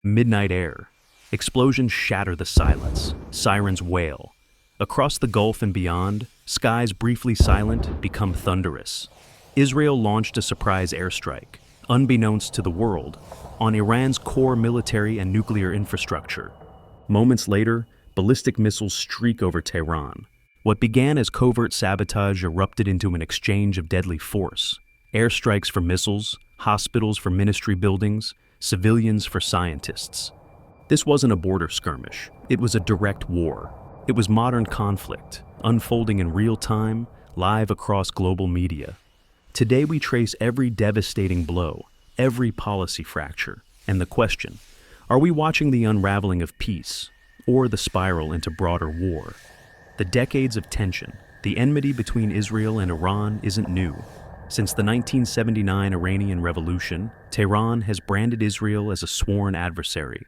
Midnight air. Explosions shatter the silence. Sirens wail. Across the Gulf and beyond, skies briefly silent become thunderous. Israel launched a surprise airstrike, unbeknownst to the world, on Iran's core military and nuclear infrastructure. Moments later, ballistic missiles streak over Tehran. What began as covert sabotage erupted into an exchange of deadly force. Airstrikes for missiles, hospitals for ministry buildings, civilians for scientists. This wasn't a border skirmish. It was a direct war. It was modern conflict, unfolding in real time, live across global media. Today we trace every devastating blow, every policy fracture, and the question, are we watching the unraveling of peace, or the spiral into broader war? The decades of tension, the enmity between Israel and Iran isn't new. Since the 1979 Iranian Revolution, Tehran has branded Israel as a sworn adversary.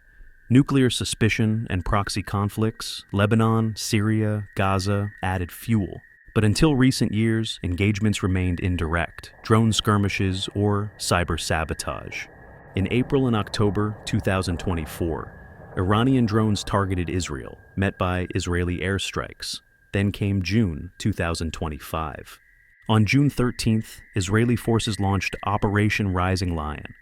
Nuclear suspicion and proxy conflicts, Lebanon, Syria, Gaza, added fuel. But until recent years, engagements remained indirect, drone skirmishes, or cyber sabotage. In April and October 2024, Iranian drones targeted Israel, met by Israeli airstrikes. Then came June 2025. On June 13th, Israeli forces launched Operation Rising Lion.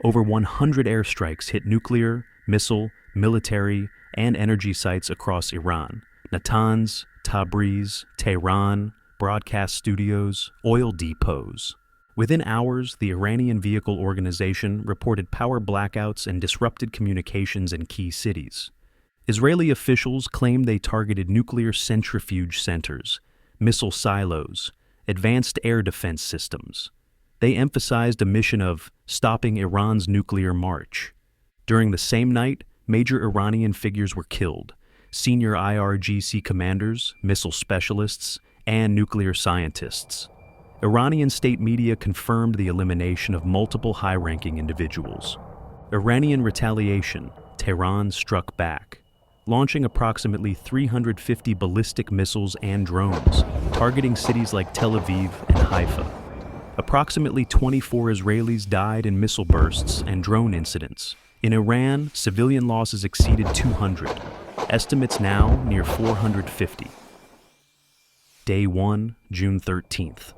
Over 100 airstrikes hit nuclear, missile, military, and energy sites across Iran. Natanz, Tabriz, Tehran, broadcast studios, oil depots. Within hours, the Iranian Vehicle Organization reported power blackouts and disrupted communications in key cities. Israeli officials claimed they targeted nuclear centrifuge centers, missile silos, advanced air defense systems. They emphasized a mission of stopping Iran's nuclear march. During the same night, major Iranian figures were killed: senior IRGC commanders, missile specialists, and nuclear scientists. Iranian state media confirmed the elimination of multiple high-ranking individuals. Iranian retaliation, Tehran struck back, launching approximately 350 ballistic missiles and drones, targeting cities like Tel Aviv and Haifa. Approximately 24 Israelis died in missile bursts and drone incidents. In Iran, civilian losses exceeded 200. Estimates now near 450. Day 1, June 13th.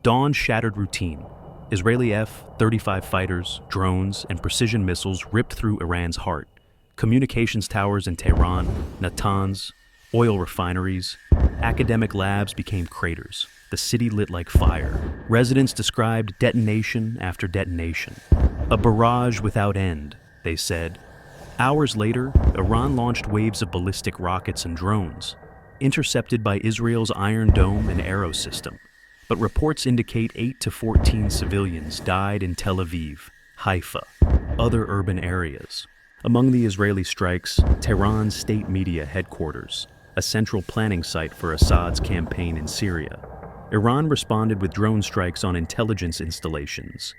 Dawn shattered routine. Israeli F-35 fighters, drones, and precision missiles ripped through Iran's heart. Communications towers in Tehran, Natanz, oil refineries, academic labs became craters. The city lit like fire. Residents described detonation after detonation. A barrage without end, they said. Hours later, Iran launched waves of ballistic rockets and drones, intercepted by Israel's Iron Dome and Arrow system. But reports indicate 8 to 14 civilians died in Tel Aviv, Haifa, other urban areas. Among the Israeli strikes, Tehran's state media headquarters, a central planning site for Assad's campaign in Syria. Iran responded with drone strikes on intelligence installations,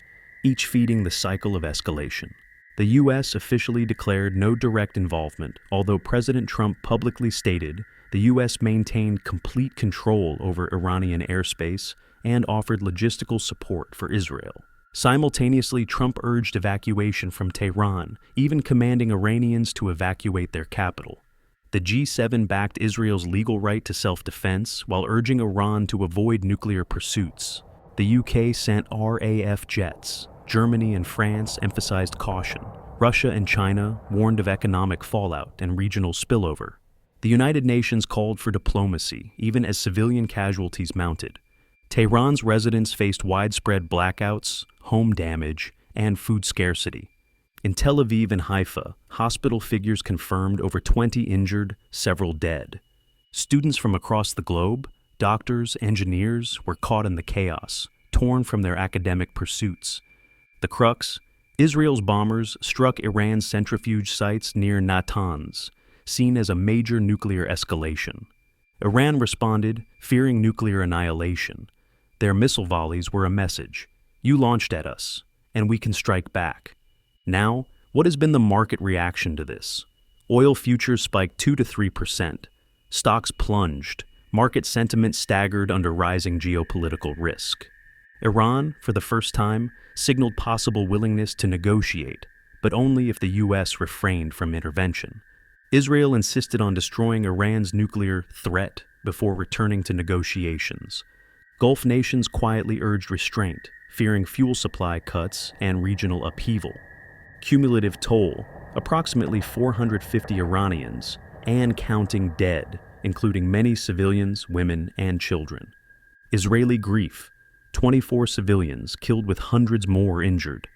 each feeding the cycle of escalation. The U.S. officially declared no direct involvement, although President Trump publicly stated the U.S. maintained complete control over Iranian airspace and offered logistical support for Israel. Simultaneously, Trump urged evacuation from Tehran, even commanding Iranians to evacuate their capital. The G7 backed Israel's legal right to self-defense while urging Iran to avoid nuclear pursuits. The UK sent RAF jets. Germany and France emphasized caution. Russia and China warned of economic fallout and regional spillover. The United Nations called for diplomacy, even as civilian casualties mounted. Tehran's residents faced widespread blackouts, home damage, and food scarcity. In Tel Aviv and Haifa, hospital figures confirmed over 20 injured, several dead. Students from across the globe, doctors, engineers, were caught in the chaos, torn from their academic pursuits. The crux: Israel's bombers struck Iran's centrifuge sites near Natanz, seen as a major nuclear escalation. Iran responded, fearing nuclear annihilation. Their missile volleys were a message: you launched at us, and we can strike back. Now, what has been the market reaction to this? Oil futures spiked 2 to 3%. Stocks plunged. Market sentiment staggered under rising geopolitical risk. Iran, for the first time, signaled possible willingness to negotiate, but only if the U.S. refrained from intervention. Israel insisted on destroying Iran's nuclear threat before returning to negotiations. Gulf nations quietly urged restraint, fearing fuel supply cuts and regional upheaval. Cumulative toll, approximately 450 Iranians, and counting dead, including many civilians, women, and children. Israeli grief, 24 civilians killed with hundreds more injured.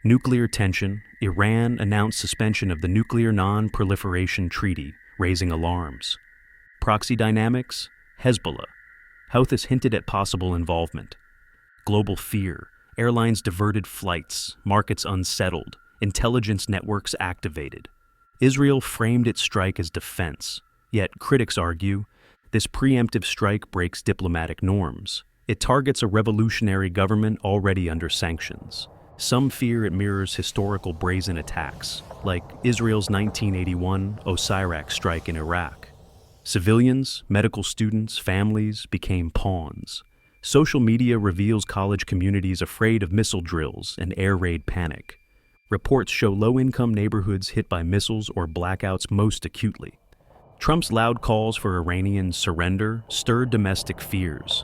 Nuclear tension, Iran announced suspension of the Nuclear Non-Proliferation Treaty, raising alarms. Proxy dynamics, Hezbollah. Houthis hinted at possible involvement. Global fear, airlines diverted flights, markets unsettled, intelligence networks activated. Israel framed its strike as defense, yet critics argue this preemptive strike breaks diplomatic norms. It targets a revolutionary government already under sanctions. Some fear it mirrors historical brazen attacks, like Israel's 1981 Osirak strike in Iraq. Civilians, medical students, families became pawns. Social media reveals college communities afraid of missile drills and air raid panic. Reports show low-income neighborhoods hit by missiles or blackouts most acutely. Trump's loud calls for Iranian surrender stirred domestic fears.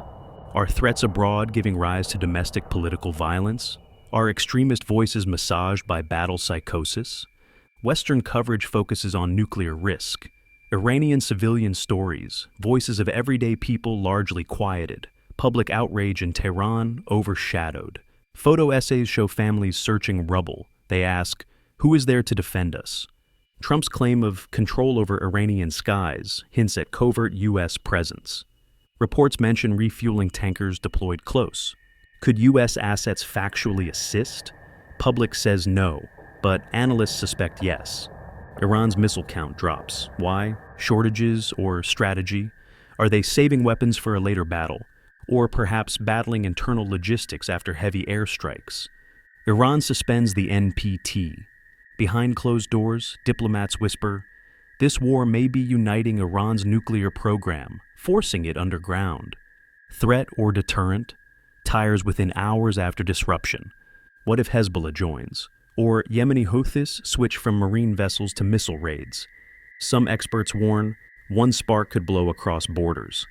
Are threats abroad giving rise to domestic political violence? Are extremist voices massaged by battle psychosis? Western coverage focuses on nuclear risk. Iranian civilian stories, voices of everyday people largely quieted. Public outrage in Tehran overshadowed. Photo essays show families searching rubble. They ask, who is there to defend us? Trump's claim of control over Iranian skies hints at covert U.S. presence. Reports mention refueling tankers deployed close. Could U.S. assets factually assist? Public says no, but analysts suspect yes. Iran's missile count drops. Why? Shortages or strategy? Are they saving weapons for a later battle? Or perhaps battling internal logistics after heavy airstrikes? Iran suspends the NPT. Behind closed doors, diplomats whisper, this war may be uniting Iran's nuclear program, forcing it underground. Threat or deterrent? Tires within hours after disruption. What if Hezbollah joins? Or Yemeni Houthis switch from marine vessels to missile raids? Some experts warn one spark could blow across borders.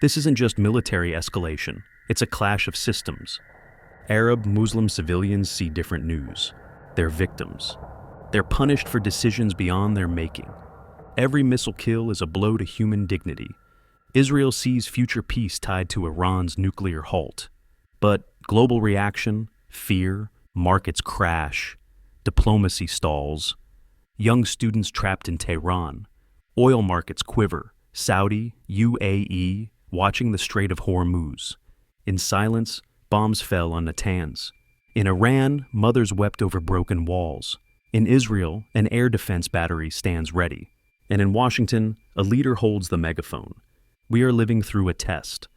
This isn't just military escalation, it's a clash of systems. Arab Muslim civilians see different news. They're victims. They're punished for decisions beyond their making. Every missile kill is a blow to human dignity. Israel sees future peace tied to Iran's nuclear halt. But global reaction, fear, markets crash, diplomacy stalls. Young students trapped in Tehran. Oil markets quiver. Saudi, UAE, watching the Strait of Hormuz. In silence, bombs fell on Natanz. In Iran, mothers wept over broken walls. In Israel, an air defense battery stands ready. And in Washington, a leader holds the megaphone. We are living through a test.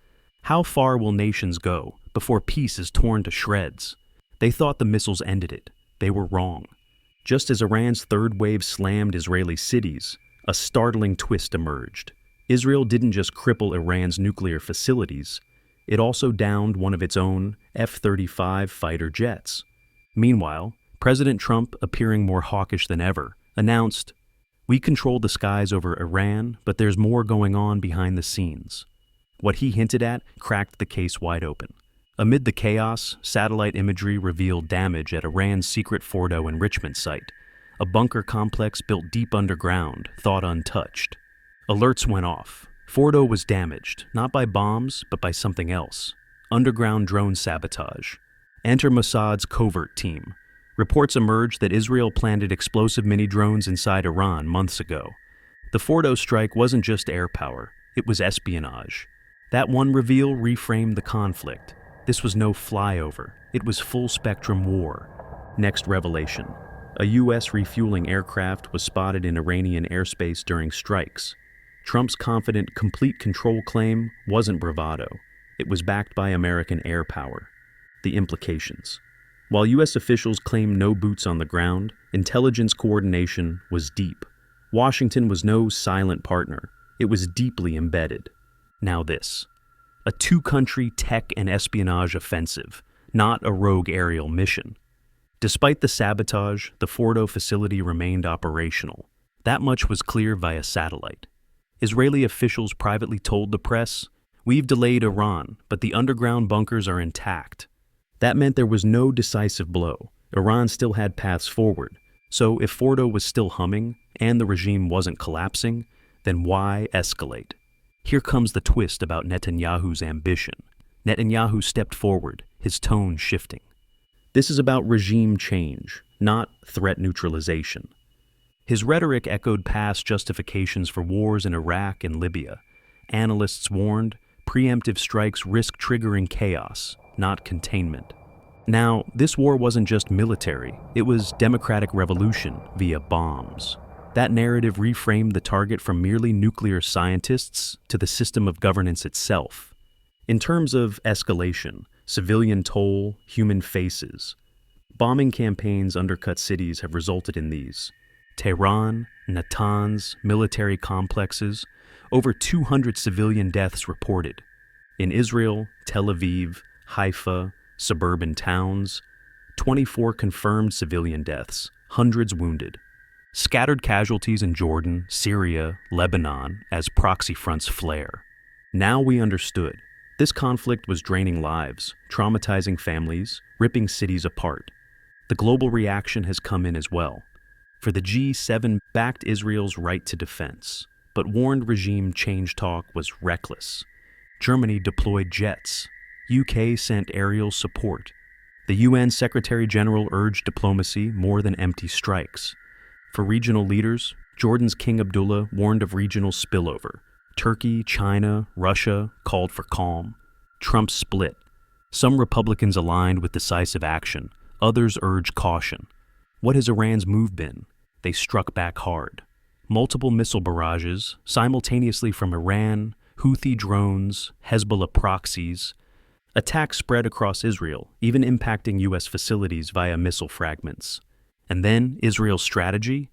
How far will nations go before peace is torn to shreds? They thought the missiles ended it. They were wrong. Just as Iran's third wave slammed Israeli cities, a startling twist emerged. Israel didn't just cripple Iran's nuclear facilities, it also downed one of its own F-35 fighter jets. Meanwhile, President Trump, appearing more hawkish than ever, announced, "We control the skies over Iran, but there's more going on behind the scenes." What he hinted at cracked the case wide open. Amid the chaos, satellite imagery revealed damage at Iran's secret Fordo enrichment site, a bunker complex built deep underground, thought untouched. Alerts went off. Fordo was damaged, not by bombs, but by something else. Underground drone sabotage. Enter Mossad's covert team. Reports emerged that Israel planted explosive mini-drones inside Iran months ago. The Fordo strike wasn't just air power, it was espionage. That one reveal reframed the conflict. This was no flyover, it was full-spectrum war. Next revelation. A U.S. refueling aircraft was spotted in Iranian airspace during strikes. Trump's confident complete control claim wasn't bravado. It was backed by American air power. The implications. While U.S. officials claimed no boots on the ground, intelligence coordination was deep. Washington was no silent partner. It was deeply embedded. Now this. A two-country tech and espionage offensive, not a rogue aerial mission. Despite the sabotage, the Fordo facility remained operational. That much was clear via satellite. Israeli officials privately told the press, "We've delayed Iran, but the underground bunkers are intact." That meant there was no decisive blow. Iran still had paths forward. So if Fordo was still humming, and the regime wasn't collapsing, then why escalate? Here comes the twist about Netanyahu's ambition. Netanyahu stepped forward, his tone shifting. This is about regime change, not threat neutralization. His rhetoric echoed past justifications for wars in Iraq and Libya. Analysts warned, preemptive strikes risk triggering chaos, not containment. Now, this war wasn't just military, it was democratic revolution via bombs. That narrative reframed the target from merely nuclear scientists to the system of governance itself. In terms of escalation, civilian toll, human faces, bombing campaigns undercut cities have resulted in these. Tehran, Natanz, military complexes, over 200 civilian deaths reported. In Israel, Tel Aviv, Haifa, suburban towns, 24 confirmed civilian deaths, hundreds wounded. Scattered casualties in Jordan, Syria, Lebanon as proxy fronts flare. Now we understood. This conflict was draining lives, traumatizing families, ripping cities apart. The global reaction has come in as well. For the G7 backed Israel's right to defense, but warned regime change talk was reckless. Germany deployed jets. UK sent aerial support. The UN Secretary General urged diplomacy more than empty strikes. For regional leaders, Jordan's King Abdullah warned of regional spillover. Turkey, China, Russia called for calm. Trump split. Some Republicans aligned with decisive action. Others urged caution. What has Iran's move been? They struck back hard. Multiple missile barrages, simultaneously from Iran, Houthi drones, Hezbollah proxies. Attacks spread across Israel, even impacting U.S. facilities via missile fragments. And then Israel's strategy?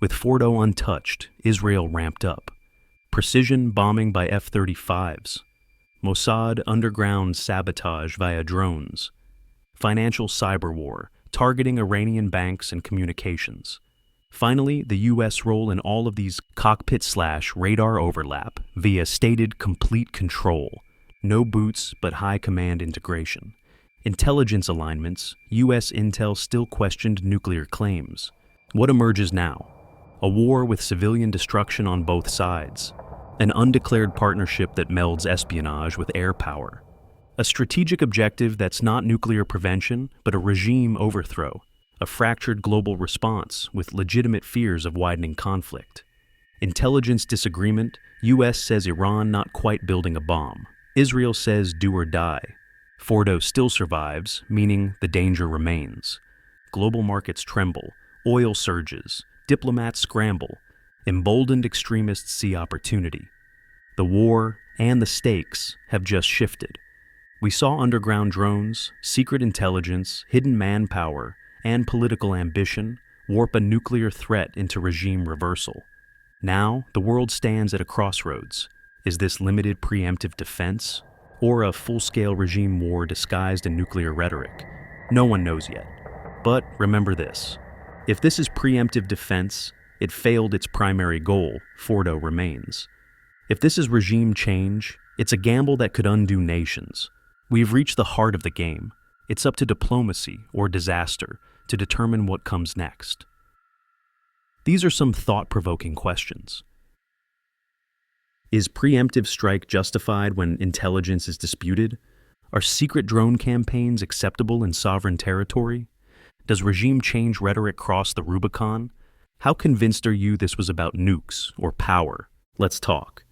With Fordo untouched, Israel ramped up. Precision bombing by F-35s. Mossad underground sabotage via drones. Financial cyber war, targeting Iranian banks and communications. Finally, the U.S. role in all of these cockpit/radar overlap via stated complete control. No boots, but high command integration. Intelligence alignments, U.S. intel still questioned nuclear claims. What emerges now? A war with civilian destruction on both sides. An undeclared partnership that melds espionage with air power. A strategic objective that's not nuclear prevention, but a regime overthrow. A fractured global response with legitimate fears of widening conflict. Intelligence disagreement, U.S. says Iran not quite building a bomb. Israel says do or die. Fordo still survives, meaning the danger remains. Global markets tremble, oil surges, diplomats scramble, emboldened extremists see opportunity. The war and the stakes have just shifted. We saw underground drones, secret intelligence, hidden manpower, and political ambition warp a nuclear threat into regime reversal. Now, the world stands at a crossroads. Is this limited preemptive defense, or a full-scale regime war disguised in nuclear rhetoric? No one knows yet. But remember this. If this is preemptive defense, it failed its primary goal, Fordo remains. If this is regime change, it's a gamble that could undo nations. We've reached the heart of the game. It's up to diplomacy or disaster to determine what comes next. These are some thought-provoking questions. Is preemptive strike justified when intelligence is disputed? Are secret drone campaigns acceptable in sovereign territory? Does regime change rhetoric cross the Rubicon? How convinced are you this was about nukes or power? Let's talk.